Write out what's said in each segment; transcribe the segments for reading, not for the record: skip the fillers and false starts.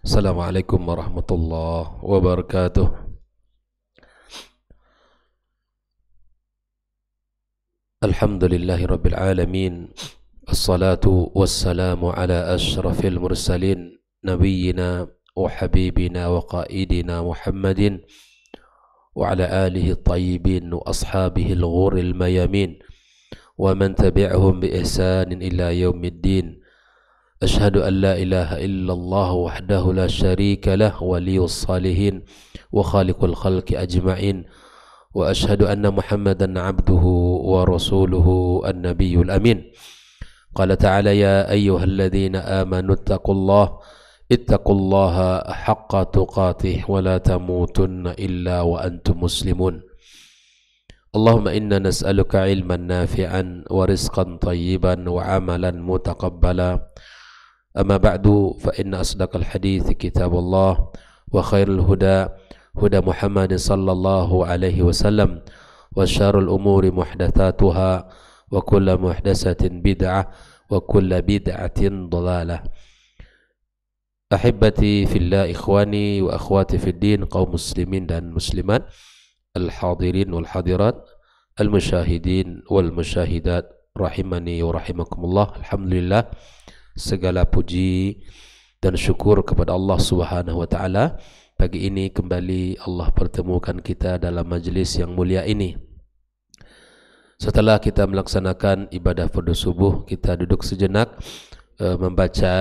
Assalamualaikum warahmatullahi wabarakatuh. Alhamdulillahi rabbil alamin. Assalatu wassalamu ala ashrafil mursalin nabiyyina wa habibina wa qaidina Muhammadin wa ala alihi tayyibin wa ashabihi al-ghuril mayamin wa man tabi'ahum bi ihsanin ila yaumiddin. Ashhadu an la ilaha illallah wahdahu la syarika lah waliyus salihin wa khaliqul khalqi ajma'in wa ashhadu anna Muhammadan abduhu wa rasuluhu an-nabiyyul amin. Qala ta'ala ya ayyuhalladzina amanu ittaqullaha haqqa tuqatih wa la tamutunna illa wa antum muslimun. Allahumma inna nas'aluka ilman nafi'an wa rizqan tayyiban wa amalan mutaqabbala. Amma ba'du fa inna asdaqal hadithi kitabullah wa khairul huda huda Muhammadin sallallahu alaihi wasallam wa syarrul umuri muhdatsatuha wa kullu muhdatsatin bid'ah wa kullu bid'atin dhalalah. Ahibbati fillah, ikhwani wa akhwati fid din, kaum muslimin dan muslimat, al-hadirin wal hadirat, al-musyahidin wal musyahidat, rahimani wa rahimakumullah. Alhamdulillah, segala puji dan syukur kepada Allah Subhanahu wa taala. Pagi ini kembali Allah pertemukan kita dalam majlis yang mulia ini. Setelah kita melaksanakan ibadah fardu subuh, kita duduk sejenak membaca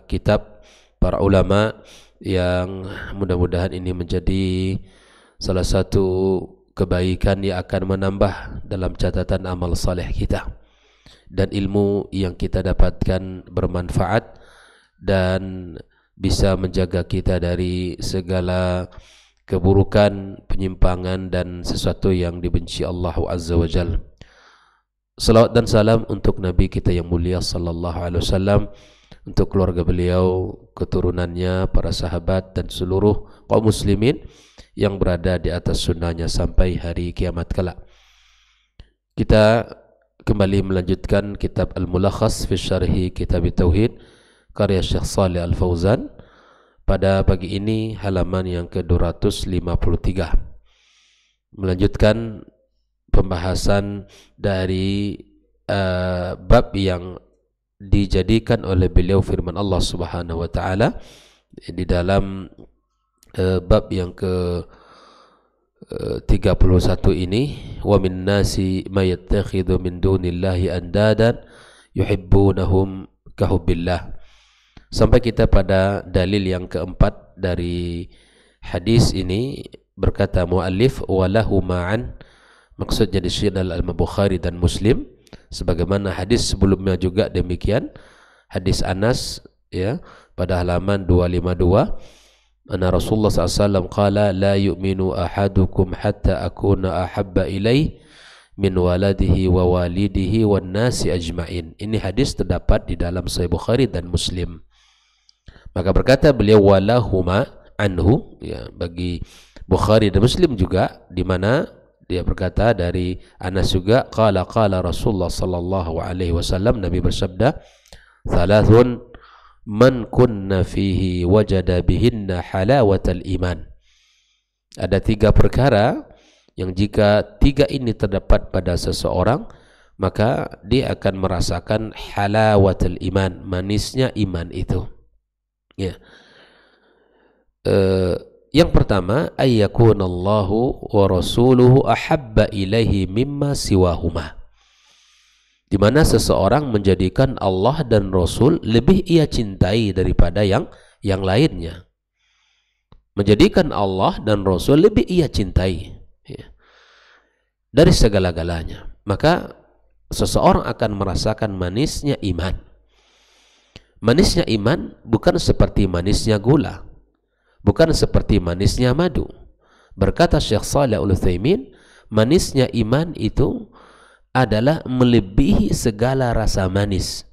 kitab para ulama yang mudah-mudahan ini menjadi salah satu kebaikan yang akan menambah dalam catatan amal saleh kita, dan ilmu yang kita dapatkan bermanfaat dan bisa menjaga kita dari segala keburukan, penyimpangan dan sesuatu yang dibenci Allah Azza wa Jalla. Salawat dan salam untuk Nabi kita yang mulia sallallahu alaihi wasallam, untuk keluarga beliau, keturunannya, para sahabat dan seluruh kaum muslimin yang berada di atas sunnahnya sampai hari kiamat kelak. Kita kembali melanjutkan kitab Al-Mulakhas fi Syarhi Kitab Tauhid karya Syekh Shalih Al-Fauzan. Pada pagi ini halaman yang ke-253, melanjutkan pembahasan dari bab yang dijadikan oleh beliau firman Allah Subhanahu wa taala di dalam bab yang ke 31 ini, wa min nasi may yattakhidhu min dunillahi andadan yuhibbunahum kahubbillah, sampai kita pada dalil yang keempat dari hadis ini. Berkata muallif, walahu ma'an, maksudnya di sini adalah Al-Bukhari dan Muslim, sebagaimana hadis sebelumnya juga demikian. Hadis Anas ya pada halaman 252, anna Rasulullah SAW qala la yu'minu ahadukum hatta akuna ahabba ilaih min waladihi wa walidihi wan nasi ajma'in. Ini hadis terdapat di dalam Sahih Bukhari dan Muslim. Maka berkata beliau walahuma anhu, ya, bagi Bukhari dan Muslim juga, di mana dia berkata dari Anas juga, qala Rasulullah sallallahu alaihi wasallam, Nabi bersabda, thalathun man kunna fihi wajada bihinna halawatal iman. Ada 3 perkara yang jika 3 ini terdapat pada seseorang, maka dia akan merasakan halawatul iman, manisnya iman itu. Ya. Yang pertama, ayyakunallahu wa rasuluhu ahabba ilaihi mimma siwahuma, di mana seseorang menjadikan Allah dan Rasul lebih ia cintai daripada yang lainnya. Menjadikan Allah dan Rasul lebih ia cintai, ya, dari segala-galanya. Maka seseorang akan merasakan manisnya iman. Manisnya iman bukan seperti manisnya gula, bukan seperti manisnya madu. Berkata Syekh Shalih Al-Utsaimin, manisnya iman itu adalah melebihi segala rasa manis,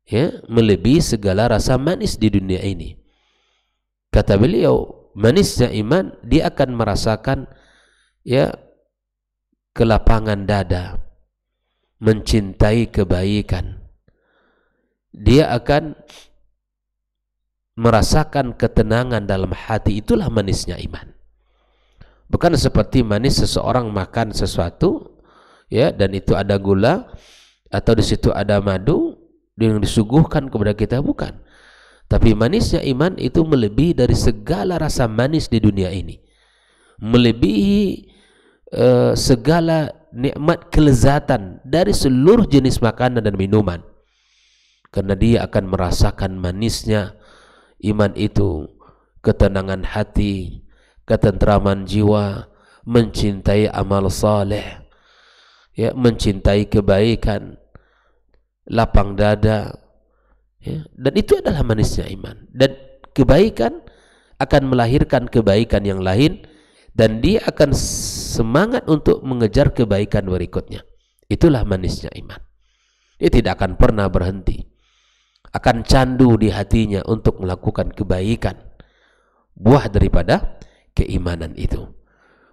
ya, melebihi segala rasa manis di dunia ini. Kata beliau, manisnya iman, dia akan merasakan, ya, kelapangan dada, mencintai kebaikan. Dia akan merasakan ketenangan dalam hati, itulah manisnya iman. Bukan seperti manis seseorang makan sesuatu, ya, dan itu ada gula atau di situ ada madu yang disuguhkan kepada kita, bukan. Tapi manisnya iman itu melebihi dari segala rasa manis di dunia ini, melebihi segala nikmat kelezatan dari seluruh jenis makanan dan minuman, karena dia akan merasakan manisnya iman itu, ketenangan hati, ketentraman jiwa, mencintai amal saleh, ya, mencintai kebaikan, lapang dada, ya, dan itu adalah manisnya iman. Dan kebaikan akan melahirkan kebaikan yang lain, dan dia akan semangat untuk mengejar kebaikan berikutnya. Itulah manisnya iman. Dia tidak akan pernah berhenti, akan candu di hatinya untuk melakukan kebaikan, buah daripada keimanan itu.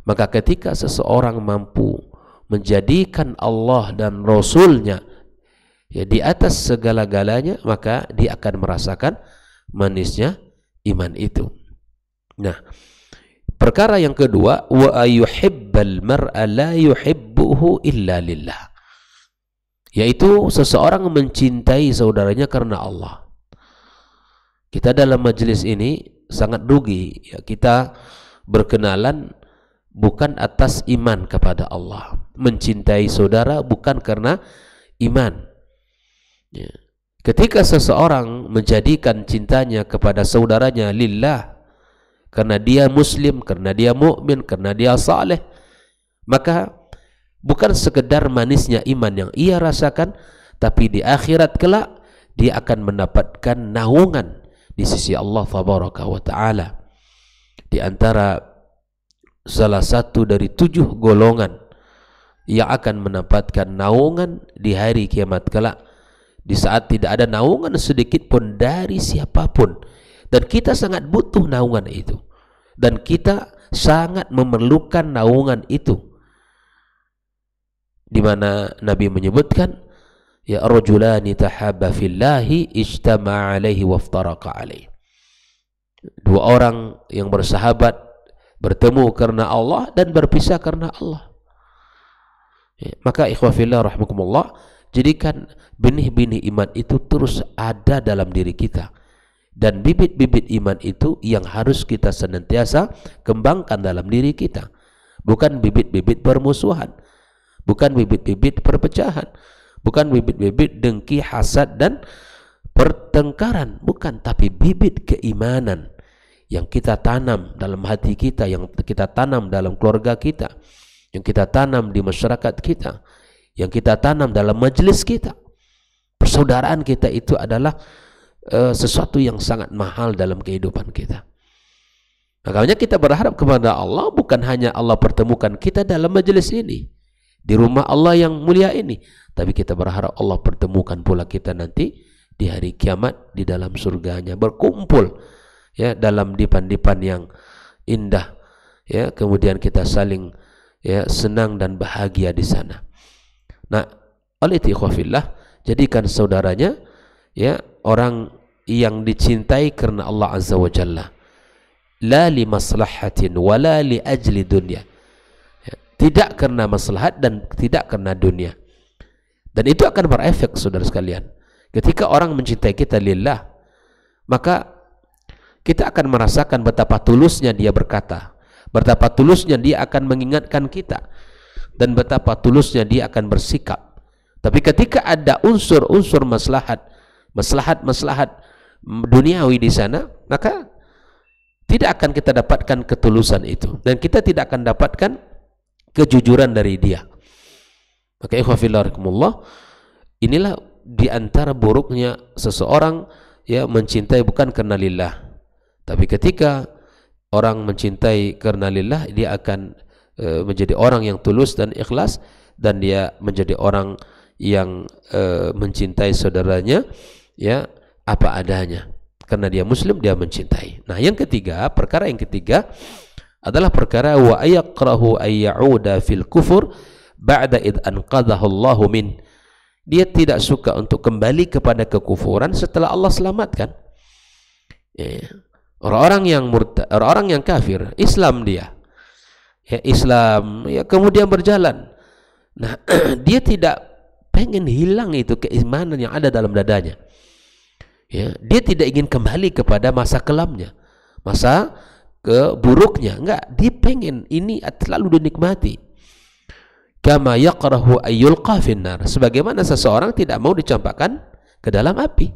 Maka ketika seseorang mampu menjadikan Allah dan Rasulnya, ya, di atas segala-galanya, maka dia akan merasakan manisnya iman itu. Nah, perkara yang kedua, wa ayuhibbal mar'a la yuhibbuhu illa lillah, yaitu seseorang mencintai saudaranya karena Allah. Kita dalam majelis ini sangat rugi, ya, kita berkenalan bukan atas iman kepada Allah, mencintai saudara bukan karena iman, ya. Ketika seseorang menjadikan cintanya kepada saudaranya lillah, karena dia muslim, karena dia mukmin, karena dia saleh, maka bukan sekedar manisnya iman yang ia rasakan, tapi di akhirat kelak dia akan mendapatkan naungan di sisi Allah tabaraka wa ta'ala. Di antara salah satu dari 7 golongan yang akan mendapatkan naungan di hari kiamat kelak, di saat tidak ada naungan sedikit pun dari siapapun, dan kita sangat butuh naungan itu, dan kita sangat memerlukan naungan itu, di mana Nabi menyebutkan, ya, rajulani tahabba fillahi ijtama'a alaihi waftaraqa alaihi. 2 orang yang bersahabat bertemu karena Allah dan berpisah karena Allah. Ya, maka ikhwah fillah rahimakumullah, jadikan benih-benih iman itu terus ada dalam diri kita, dan bibit-bibit iman itu yang harus kita senantiasa kembangkan dalam diri kita, bukan bibit-bibit permusuhan, bukan bibit-bibit perpecahan, bukan bibit-bibit dengki, hasad dan pertengkaran, bukan, tapi bibit keimanan yang kita tanam dalam hati kita, yang kita tanam dalam keluarga kita, yang kita tanam di masyarakat kita, yang kita tanam dalam majelis kita. Persaudaraan kita itu adalah sesuatu yang sangat mahal dalam kehidupan kita. Makanya kita berharap kepada Allah, bukan hanya Allah pertemukan kita dalam majelis ini, di rumah Allah yang mulia ini, tapi kita berharap Allah pertemukan pula kita nanti di hari kiamat di dalam surganya, berkumpul, ya, dalam dipan-dipan yang indah, ya, kemudian kita saling, ya, senang dan bahagia di sana. Nah, oleh itu ikhwafillah, jadikan saudaranya, ya, orang yang dicintai karena Allah Azza wa Jalla, la li maslahatin wala li ajli dunya, ya, tidak karena maslahat dan tidak karena dunia. Dan itu akan berefek, saudara sekalian. Ketika orang mencintai kita lillah, maka kita akan merasakan betapa tulusnya dia berkata, betapa tulusnya dia akan mengingatkan kita, dan betapa tulusnya dia akan bersikap. Tapi ketika ada unsur-unsur maslahat duniawi di sana, maka tidak akan kita dapatkan ketulusan itu, dan kita tidak akan dapatkan kejujuran dari dia. Maka ikhwah fillah rahimakumullah, inilah di antara buruknya seseorang, ya, mencintai bukan karena lillah. Tapi ketika orang mencintai karena lillah, dia akan menjadi orang yang tulus dan ikhlas, dan dia menjadi orang yang mencintai saudaranya, ya, apa adanya, karena dia muslim, dia mencintai. Nah, yang ketiga, perkara yang ketiga adalah perkara wa ayakrahu ayyauda fil kufur ba'da id anqadhahu Allahu min. Dia tidak suka untuk kembali kepada kekufuran setelah Allah selamatkan. Ya. Orang-orang yang murtad, orang-orang yang kafir, Islam dia, ya Islam, ya kemudian berjalan. Nah, dia tidak pengen hilang itu keimanan yang ada dalam dadanya. Ya, dia tidak ingin kembali kepada masa kelamnya, masa keburuknya. Enggak, dia pengen ini selalu dinikmati. Kama yaqrahu ayyulqa finnar, sebagaimana seseorang tidak mau dicampakkan ke dalam api.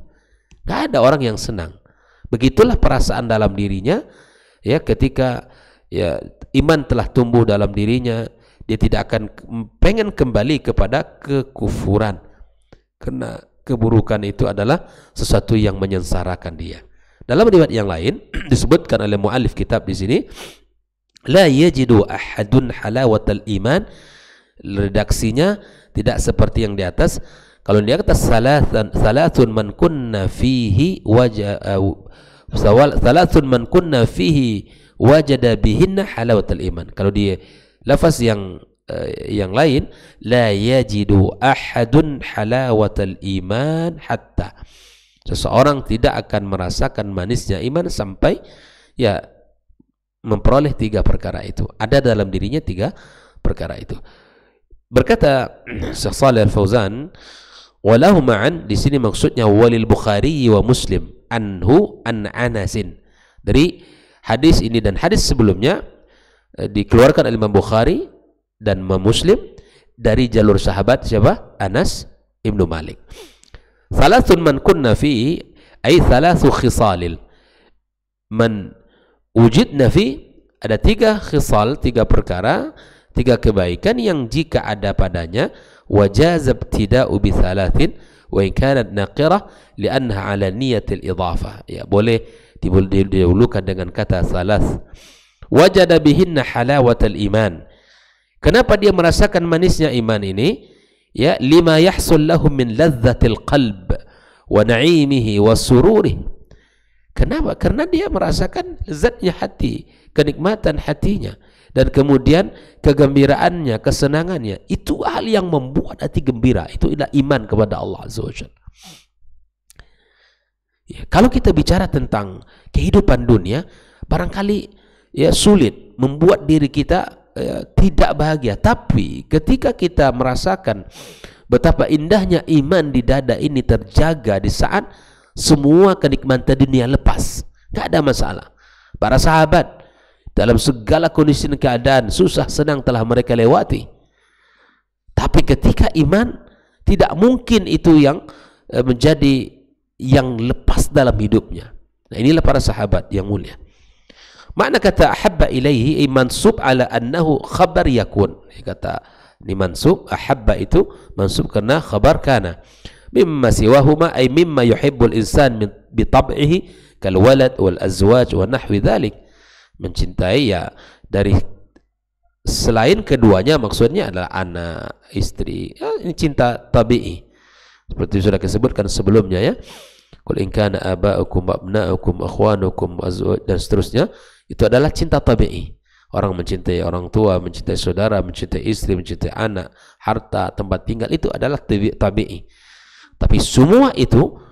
Enggak ada orang yang senang. Begitulah perasaan dalam dirinya, ya ketika ya iman telah tumbuh dalam dirinya, dia tidak akan pengen kembali kepada kekufuran, karena keburukan itu adalah sesuatu yang menyengsarakan dia. Dalam riwayat yang lain disebutkan oleh muallif kitab di sini, la yajidu ahadun halawatal iman, redaksinya tidak seperti yang di atas. Kalau di atas salasun man kunna fihi salasun man kunna fihi wajada bihinna halawatal iman. Kalau di lafaz yang lain, la yajidu ahadun halawatal iman hatta, seseorang tidak akan merasakan manisnya iman sampai ya memperoleh 3 perkara itu. Ada dalam dirinya 3 perkara itu. Berkata Syekh Shalih Al-Fauzan, walahu ma'an, di sini maksudnya walil Bukhari wa Muslim anhu an Anasin. Dari hadis ini dan hadis sebelumnya dikeluarkan oleh Imam Bukhari dan Imam Muslim dari jalur sahabat siapa? Anas Ibnu Malik. Thalathun man kunna fi, ay thalathu khisalil man wujidna fi, ada 3 khisal, 3 perkara, 3 kebaikan yang jika ada padanya wajaz ibtida'u bi thalathin wa in kanat naqirah li'annaha ala niyatil idhafah, ya boleh didahulukan dengan kata thalath. Wajada bihinna halawatal iman, kenapa dia merasakan manisnya iman ini? Ya, lima yahsul lahum min ladzatil qalb wa na'imihi wa sururih. Kenapa? Karena dia merasakan lezatnya hati, kenikmatan hatinya, dan kemudian kegembiraannya, kesenangannya. Itu hal yang membuat hati gembira. Itu adalah iman kepada Allah Azza wa Jalla. Ya, kalau kita bicara tentang kehidupan dunia, barangkali ya sulit membuat diri kita tidak bahagia. Tapi ketika kita merasakan betapa indahnya iman di dada ini terjaga di saat semua kenikmatan dunia lepas, tidak ada masalah. Para sahabat dalam segala kondisi dan keadaan, susah senang telah mereka lewati. Tapi ketika iman, tidak mungkin itu yang menjadi yang lepas dalam hidupnya. Nah, inilah para sahabat yang mulia. Makna kata ahabba ilaihi mansub ala annahu khabar yakun. Kata ini mansub, ahabba itu mansub karena khabar kana. Mimma siwahuma ay mimma yuhibbul insan bi tab'ihi kal walad wal azwaj wa nahwi dhalik. Mencintai ya dari selain keduanya, maksudnya adalah anak, istri. Ya, ini cinta tabi'i. Seperti sudah disebutkan sebelumnya ya. Qul in kana aba'ukum wa abna'ukum akhwanukum azwaj dan seterusnya. Itu adalah cinta tabi'i. Orang mencintai orang tua, mencintai saudara, mencintai istri, mencintai anak, harta, tempat tinggal, itu adalah tabi'i. Tapi semua itu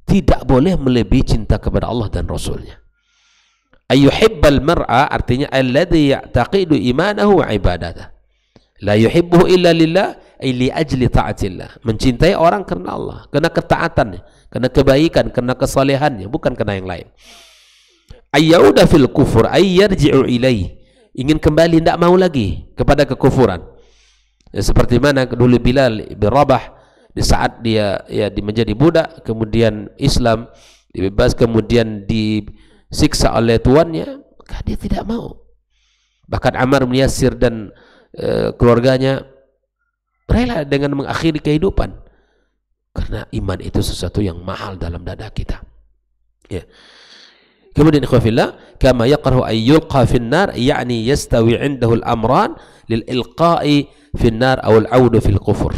tidak boleh melebihi cinta kepada Allah dan Rasulnya. Ayyuhibbal mar'a artinya alladhi ya'taqidu imanahu wa ibadatah. La yuhibbuhu illa lillah ay li ajli ta'atillah. Mencintai orang karena Allah, karena ketaatannya, karena kebaikan, karena kesalehannya, bukan karena yang lain. Ayyauda fil kufur ayyarji'u ilaih, ingin kembali, tidak mau lagi kepada kekufuran. Ya, seperti mana dulu Bilal bin Rabah di saat dia ya menjadi budak, kemudian Islam, dibebas, kemudian disiksa oleh tuannya, maka dia tidak mau. Bahkan Ammar bin Yasir dan keluarganya rela dengan mengakhiri kehidupan, karena iman itu sesuatu yang mahal dalam dada kita. Ya. Kemudian ikhwafillah, kama yaqrahu ay yulqa fin nar, yakni yastawi indahu al-amran lil ilqa'i fin nar aw al-'audu fil kufur.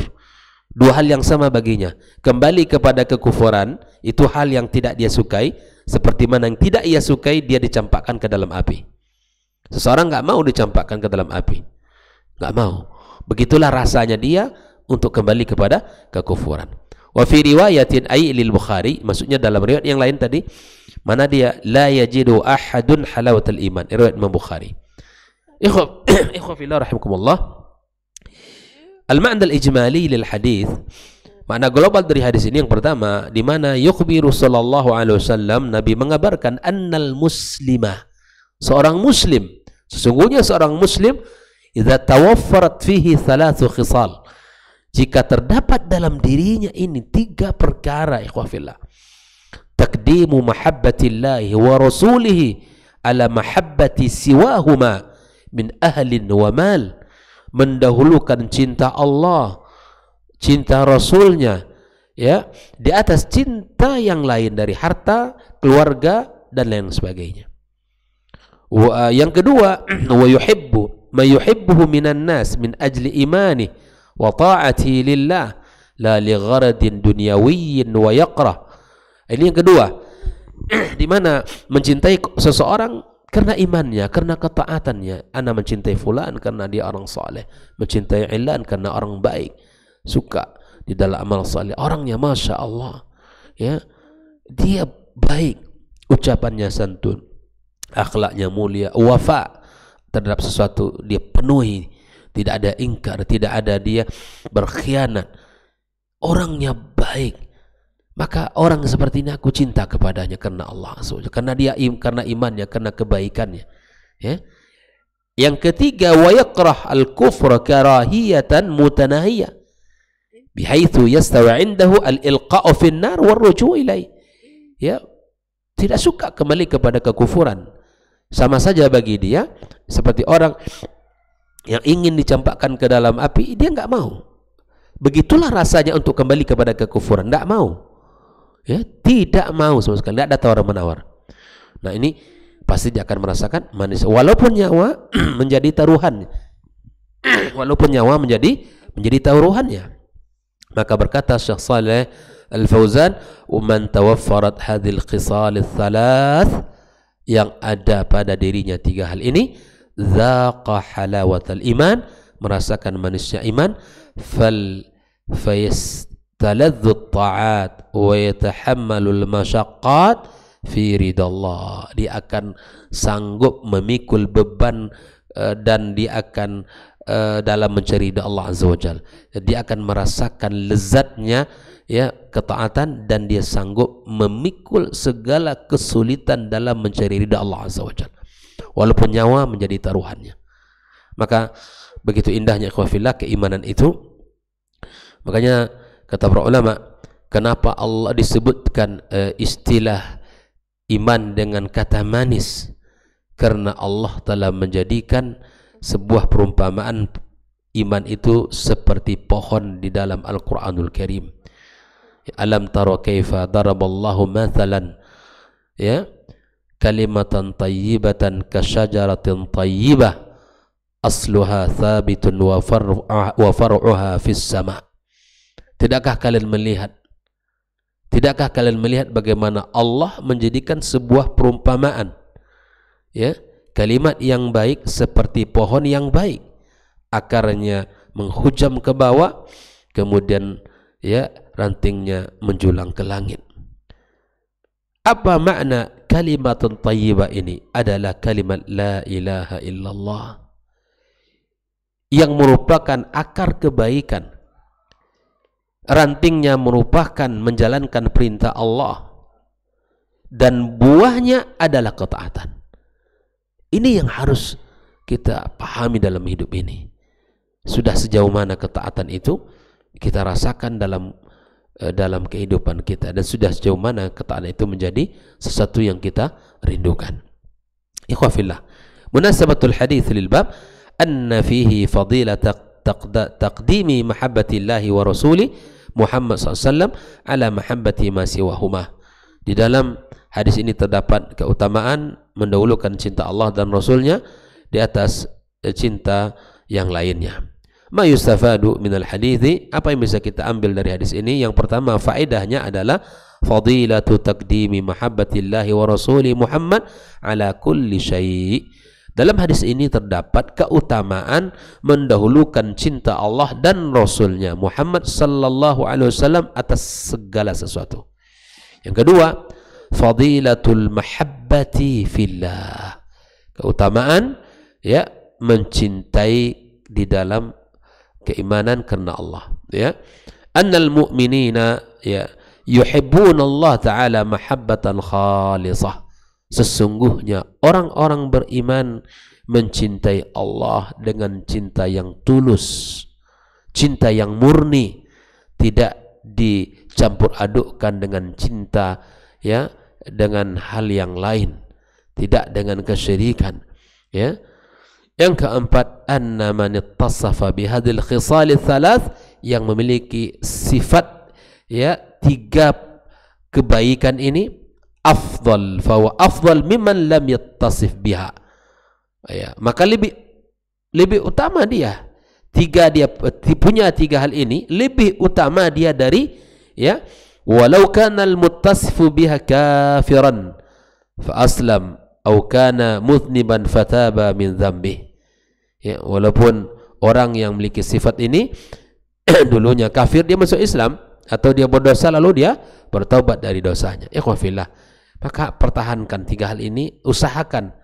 2 hal yang sama baginya. Kembali kepada kekufuran itu hal yang tidak dia sukai, seperti mana yang tidak ia sukai dia dicampakkan ke dalam api. Seseorang enggak mau dicampakkan ke dalam api, enggak mau. Begitulah rasanya dia untuk kembali kepada kekufuran. Wa fi riwayatin ay lil Bukhari, maksudnya dalam riwayat yang lain tadi, Mana dia? La yajidu ahadun halawatal iman. Riwayat Imam Bukhari. Ikhwa fillah rahimakumullah. Al-ma'na al-ijmali lil hadis. Makna global dari hadis ini yang pertama, di mana yukhbiru sallallahu alaihi wasallam, Nabi mengabarkan annal muslimah, seorang muslim, sesungguhnya seorang muslim, idza tawaffarat fihi thalathu khisal, jika terdapat dalam dirinya ini 3 perkara, ikhwah fillah. Taqdimu mahabbatillahi wa rasulihi ala mahabbati siwahuma min ahlin wa mal, mendahulukan cinta Allah, cinta Rasulnya, ya, di atas cinta yang lain dari harta, keluarga, dan lain sebagainya. Yang kedua, wa yuhibbu ma yuhibbuhu minan nas min ajli imani wa ta'ati lillah la li gharadin dunyawiyyin wa yaqrah. Ini yang kedua, di mana mencintai seseorang karena imannya, karena ketaatannya. Ana mencintai fulan karena dia orang saleh, mencintai ilan karena orang baik, suka di dalam amal saleh, orangnya masya Allah, ya, dia baik, ucapannya santun, akhlaknya mulia, wafa terhadap sesuatu dia penuhi, tidak ada ingkar, tidak ada dia berkhianat, orangnya baik, maka orang seperti ini aku cinta kepadanya karena Allah, karena dia karena imannya, karena kebaikannya, ya. Yang ketiga, wa yakrah al-kufra karahiyatan mutanahiyah, bihaitsu yastawi indahu al-ilqa'u fin nar war ruju' ilai, ya, tidak suka kembali kepada kekufuran, sama saja bagi dia seperti orang yang ingin dicampakkan ke dalam api, dia enggak mau. Begitulah rasanya untuk kembali kepada kekufuran, enggak mau, ya, tidak mau sama sekali, tidak ada tawar-menawar. Nah, ini pasti dia akan merasakan manis walaupun nyawa menjadi taruhan, walaupun nyawa menjadi taruhannya. Maka berkata Syekh Saleh Al-Fauzan, "Man tawaffarat hadhil khisal ats-tsalath", yang ada pada dirinya 3 hal ini, dzaqa halawatal iman, merasakan manisnya iman, fayastaladzu at-ta'at wa yatahammalu al-masyaqqat fi ridallah, dia akan sanggup memikul beban dan dia akan dalam mencari ridha Allah Azza wa Jalla. Dia akan merasakan lezatnya, ya, ketaatan, dan dia sanggup memikul segala kesulitan dalam mencari ridha Allah Azza wa Jalla, walaupun nyawa menjadi taruhannya. Maka begitu indahnya ikhwah fillah keimanan itu. Makanya kata para ulama, kenapa Allah disebutkan istilah iman dengan kata manis? Karena Allah telah menjadikan sebuah perumpamaan iman itu seperti pohon di dalam Al-Quranul Karim. Alam tara kaifa daraballahu mathalan, ya, kalimatan tayyibatan kasyajaratin tayyibah asluha thabitun wa far'uha fis sama. Tidakkah kalian melihat bagaimana Allah menjadikan sebuah perumpamaan, ya, kalimat yang baik seperti pohon yang baik, akarnya menghujam ke bawah, kemudian, ya, rantingnya menjulang ke langit. Apa makna kalimatun thayyibah ini? Adalah kalimat la ilaha illallah, yang merupakan akar kebaikan, rantingnya merupakan menjalankan perintah Allah, dan buahnya adalah ketaatan. Ini yang harus kita pahami dalam hidup ini. Sudah sejauh mana ketaatan itu kita rasakan dalam kehidupan kita, dan sudah sejauh mana ketaatan itu menjadi sesuatu yang kita rindukan. Ikhwah fillah, munasabatul hadits lil bab anna fihi fadilat taqdimi mahabbatillahi wa rasuli Muhammad SAW ala mahabbati ma siwahuma. Di dalam hadis ini terdapat keutamaan mendahulukan cinta Allah dan Rasulnya di atas cinta yang lainnya. Ma yustafadu minal hadithi, apa yang bisa kita ambil dari hadis ini? Yang pertama, faedahnya adalah fadilatu taqdimi mahabbatillahi wa rasuli Muhammad ala kulli syai'. Dalam hadis ini terdapat keutamaan mendahulukan cinta Allah dan Rasulnya Muhammad sallallahu alaihi wasallam atas segala sesuatu. Yang kedua, fadilatul mahabbati fillah, keutamaan ya mencintai di dalam keimanan karena Allah, ya. Annal mu'minina ya yuhibbuna Allah taala mahabbatan khalisah, sesungguhnya orang-orang beriman mencintai Allah dengan cinta yang tulus, cinta yang murni, tidak dicampur adukkan dengan cinta ya dengan hal yang lain, tidak dengan kesyirikan, ya. Yang keempat, anna man ittasafa bihadhil khisal thalath, yang memiliki sifat ya 3 kebaikan ini, afdal fa huwa afdal mimman lam yattasif biha, ya, maka lebih utama dia. Dia punya 3 hal ini, lebih utama dia dari ya walau kana al-muttasifu biha kafiran fa aslam atau kana mudhniban fataba min dzambih, ya, walaupun orang yang memiliki sifat ini dulunya kafir, dia masuk Islam, atau dia berdosa lalu dia bertaubat dari dosanya. Ikhwan fillah, maka pertahankan 3 hal ini, usahakan,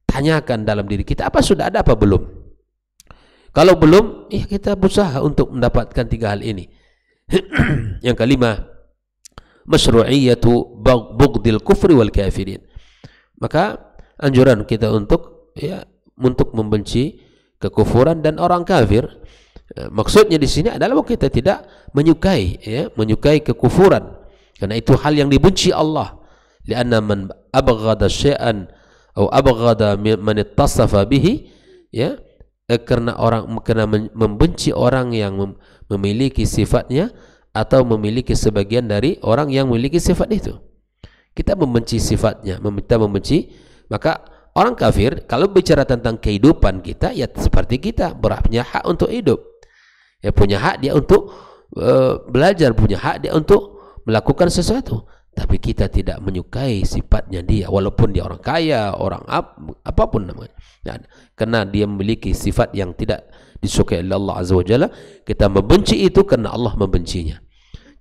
tanyakan dalam diri kita, apa sudah ada apa belum. Kalau belum, ya kita berusaha untuk mendapatkan 3 hal ini. Yang kelima, masyru'iyatu bughdil kufri wal kafirin, maka anjuran kita untuk ya untuk membenci kekufuran dan orang kafir. Maksudnya di sini adalah kita tidak menyukai kekufuran, karena itu hal yang dibenci Allah. Lianna man abghada syai'an atau abghada man ittasafa bihi, ya, karena membenci orang yang memiliki sifatnya atau memiliki sebagian dari orang yang memiliki sifat itu. Kita membenci sifatnya, kita membenci, maka orang kafir kalau bicara tentang kehidupan kita, ya seperti kita punya hak untuk hidup, ya punya hak dia untuk belajar, punya hak dia untuk melakukan sesuatu, tapi kita tidak menyukai sifatnya dia, walaupun dia orang kaya, orang apapun namanya, ya, karena dia memiliki sifat yang tidak disukai oleh Allah Azza wa Jalla, kita membenci itu karena Allah membencinya.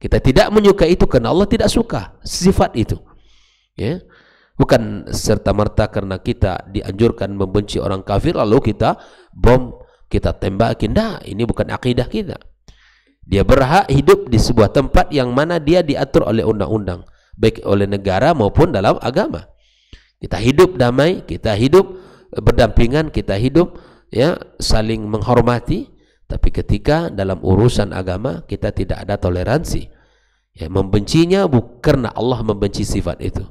Kita tidak menyukai itu karena Allah tidak suka sifat itu, ya. Bukan serta-merta karena kita dianjurkan membenci orang kafir lalu kita bom, kita tembakin. Nah, ini bukan akidah kita. Dia berhak hidup di sebuah tempat yang mana dia diatur oleh undang-undang, baik oleh negara maupun dalam agama. Kita hidup damai, kita hidup berdampingan, kita hidup ya saling menghormati. Tapi ketika dalam urusan agama kita tidak ada toleransi, ya, membencinya bukan karena Allah membenci sifat itu,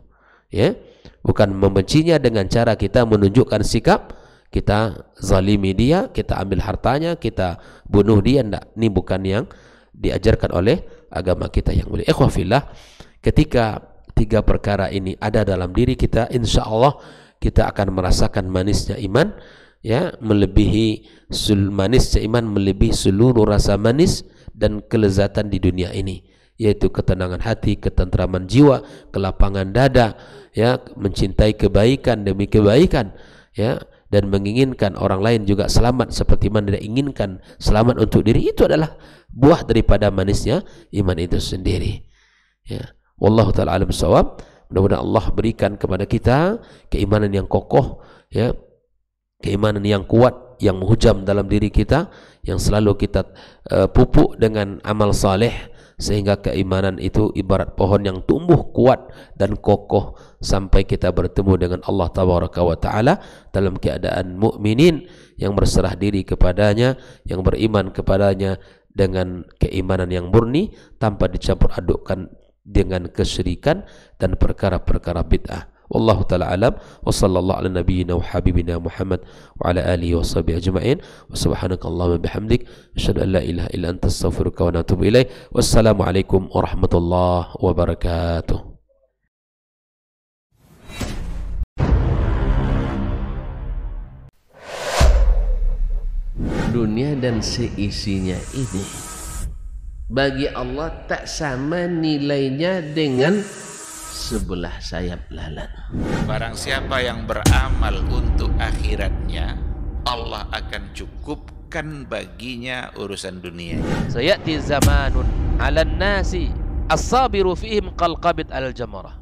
ya, bukan membencinya dengan cara kita menunjukkan sikap kita zalimi dia, kita ambil hartanya, kita bunuh dia. Enggak, ini bukan yang diajarkan oleh agama kita yang mulia. Ikhwah fillah, ketika 3 perkara ini ada dalam diri kita, insya Allah kita akan merasakan manisnya iman, ya, manisnya iman melebihi seluruh rasa manis dan kelezatan di dunia ini, yaitu ketenangan hati, ketentraman jiwa, kelapangan dada, ya, mencintai kebaikan demi kebaikan, ya, dan menginginkan orang lain juga selamat seperti mana dia inginkan selamat untuk diri. Itu adalah buah daripada manisnya iman itu sendiri, ya. Wallahu ta'ala alam bissawab. Mudah-mudahan Allah berikan kepada kita keimanan yang kokoh, ya, keimanan yang kuat, yang menghujam dalam diri kita, yang selalu kita pupuk dengan amal saleh, sehingga keimanan itu ibarat pohon yang tumbuh kuat dan kokoh sampai kita bertemu dengan Allah Tabaraka wa Ta'ala dalam keadaan mukminin yang berserah diri kepadanya, yang beriman kepadanya dengan keimanan yang murni tanpa dicampur adukkan dengan kesyirikan dan perkara-perkara bid'ah. Wallahu ta'ala alam, wa sallallahu ala nabiyyina wa habibina Muhammad wa ala alihi wa sahbihi ajma'in, wa subhanakallahumma bihamdik asyhadu an la ilaha illa anta astaghfiruka wa atubu ilaik. Wassalamu alaikum warahmatullahi wabarakatuh. Dunia dan seisinya ini bagi Allah tak sama nilainya dengan sebelah sayap lalat. Barang siapa yang beramal untuk akhiratnya, Allah akan cukupkan baginya urusan dunia. Sayati zamanun 'alan nasi as-sabiru fihim qalqabit al-jamarah.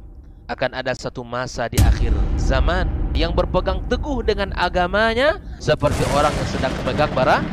akan ada satu masa di akhir zaman yang berpegang teguh dengan agamanya seperti orang yang sedang memegang bara